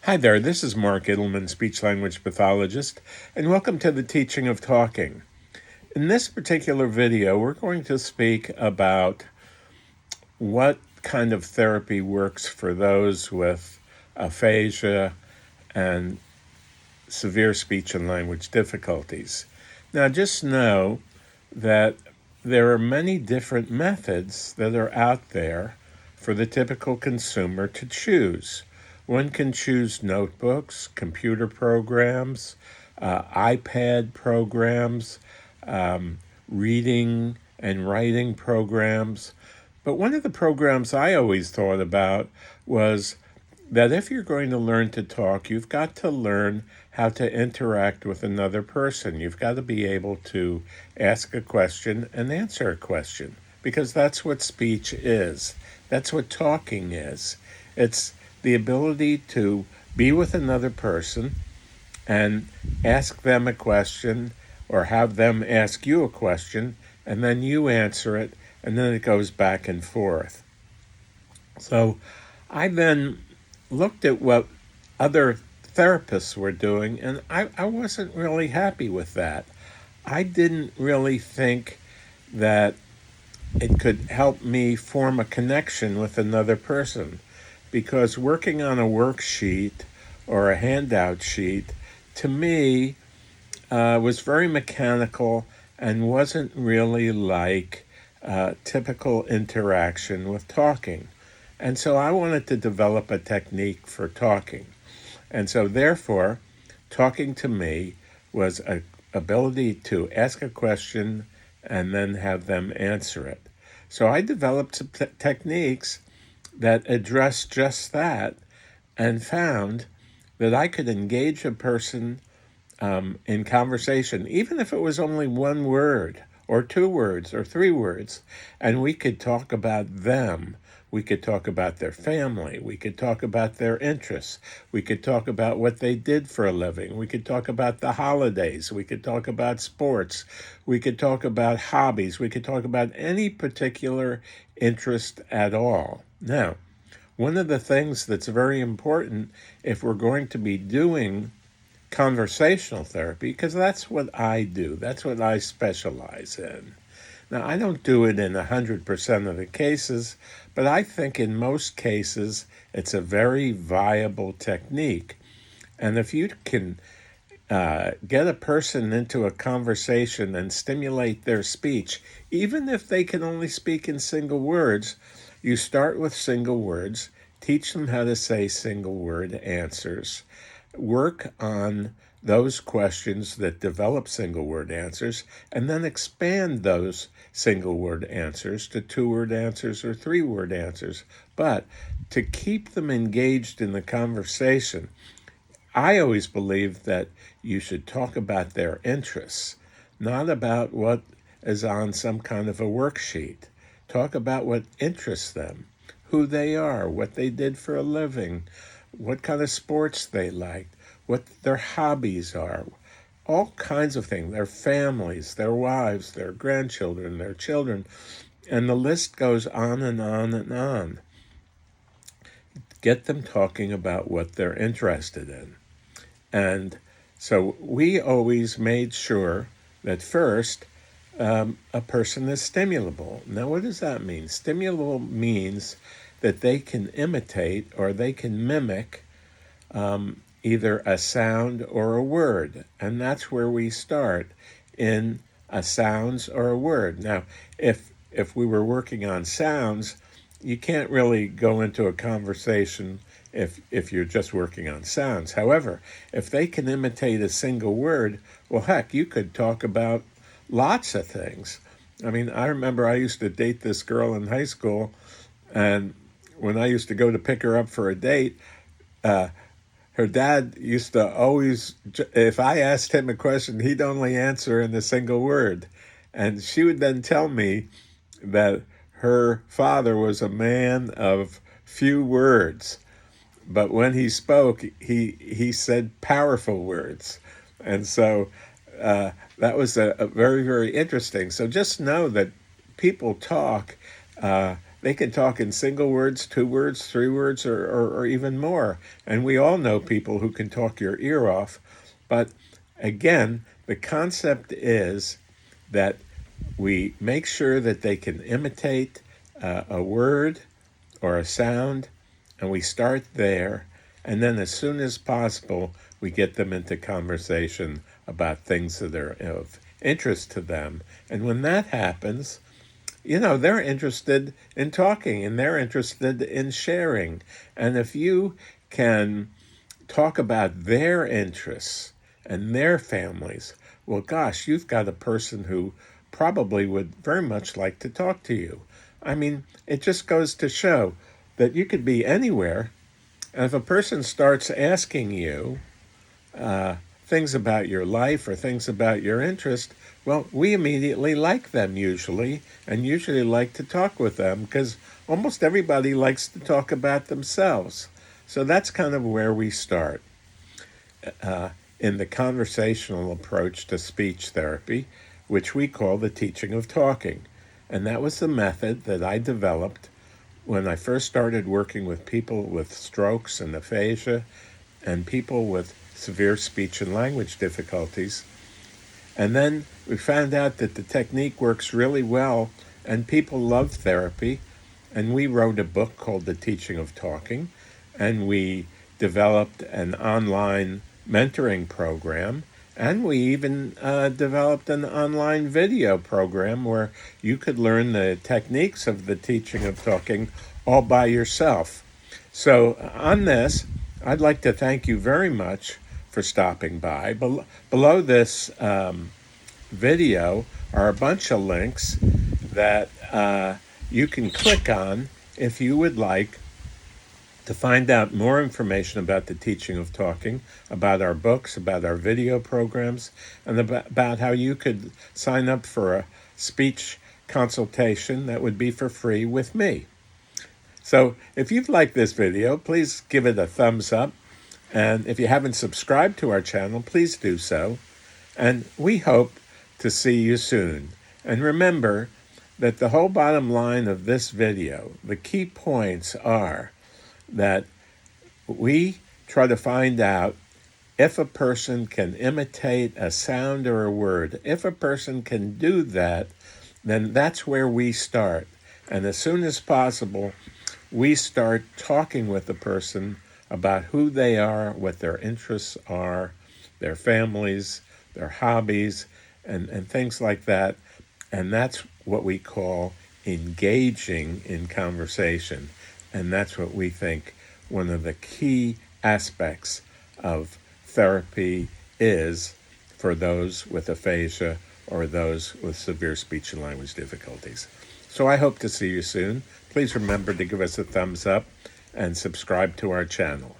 Hi there, this is Mark Idelman, speech-language pathologist, and welcome to the teaching of talking. In this particular video, we're going to speak about what kind of therapy works for those with aphasia and severe speech and language difficulties. Now, just know that there are many different methods that are out there for the typical consumer to choose. One can choose notebooks, computer programs, iPad programs, reading and writing programs. But one of the programs I always thought about was that if you're going to learn to talk, you've got to learn how to interact with another person. You've got to be able to ask a question and answer a question, because that's what speech is. That's what talking is. It's the ability to be with another person and ask them a question or have them ask you a question, and then you answer it, and then it goes back and forth. So I then looked at what other therapists were doing, and I wasn't really happy with that. I didn't really think that it could help me form a connection with another person, because working on a worksheet or a handout sheet, to me, was very mechanical and wasn't really like typical interaction with talking. And so I wanted to develop a technique for talking. And so therefore, talking to me was an ability to ask a question and then have them answer it. So I developed some techniques that address just that, and found that I could engage a person in conversation, even if it was only one word or two words or three words, and we could talk about them. We could talk about their family. We could talk about their interests. We could talk about what they did for a living. We could talk about the holidays. We could talk about sports. We could talk about hobbies. We could talk about any particular interest at all. Now, one of the things that's very important if we're going to be doing conversational therapy, because that's what I do, that's what I specialize in. Now, I don't do it in 100% of the cases, but I think in most cases it's a very viable technique. And if you can get a person into a conversation and stimulate their speech, even if they can only speak in single words, you start with single words, teach them how to say single word answers, work on those questions that develop single word answers, and then expand those single word answers to two word answers or three word answers. But to keep them engaged in the conversation, I always believe that you should talk about their interests, not about what is on some kind of a worksheet. Talk about what interests them, who they are, what they did for a living, what kind of sports they liked, what their hobbies are, all kinds of things, their families, their wives, their grandchildren, their children, and the list goes on and on and on. Get them talking about what they're interested in. And so we always made sure that first, a person is stimulable. Now, what does that mean? Stimulable means that they can imitate or they can mimic either a sound or a word. And that's where we start, in a sounds or a word. Now, if we were working on sounds, you can't really go into a conversation if you're just working on sounds. However, if they can imitate a single word, well, heck, you could talk about lots of things. I mean, I remember I used to date this girl in high school, and when I used to go to pick her up for a date, her dad used to always, if I asked him a question, he'd only answer in a single word. And she would then tell me that her father was a man of few words, but when he spoke, he said powerful words. And so that was a very, very interesting. So just know that people talk they can talk in single words, 2 words, 3 words, or even more. And we all know people who can talk your ear off. But again, the concept is that we make sure that they can imitate a word or a sound, and we start there. And then as soon as possible, we get them into conversation about things that are of interest to them. And when that happens, they're interested in talking and they're interested in sharing. And if you can talk about their interests and their families, well, gosh, you've got a person who probably would very much like to talk to you. I mean, it just goes to show that you could be anywhere, and if a person starts asking you things about your life or things about your interest, well, we immediately like them usually, and usually like to talk with them because almost everybody likes to talk about themselves. So that's kind of where we start in the conversational approach to speech therapy, which we call the teaching of talking. And that was the method that I developed when I first started working with people with strokes and aphasia and people with severe speech and language difficulties. And then we found out that the technique works really well and people love therapy. And we wrote a book called The Teaching of Talking, and we developed an online mentoring program, and we even developed an online video program where you could learn the techniques of the teaching of talking all by yourself. So on this, I'd like to thank you very much for stopping by. Below this video are a bunch of links that you can click on if you would like to find out more information about the teaching of talking, about our books, about our video programs, and about how you could sign up for a speech consultation that would be for free with me. So if you've liked this video, please give it a thumbs up. And if you haven't subscribed to our channel, please do so. And we hope to see you soon. And remember that the whole bottom line of this video, the key points are that we try to find out if a person can imitate a sound or a word. If a person can do that, then that's where we start. And as soon as possible, we start talking with the person about who they are, what their interests are, their families, their hobbies, and things like that. And that's what we call engaging in conversation. And that's what we think one of the key aspects of therapy is for those with aphasia or those with severe speech and language difficulties. So I hope to see you soon. Please remember to give us a thumbs up and subscribe to our channel.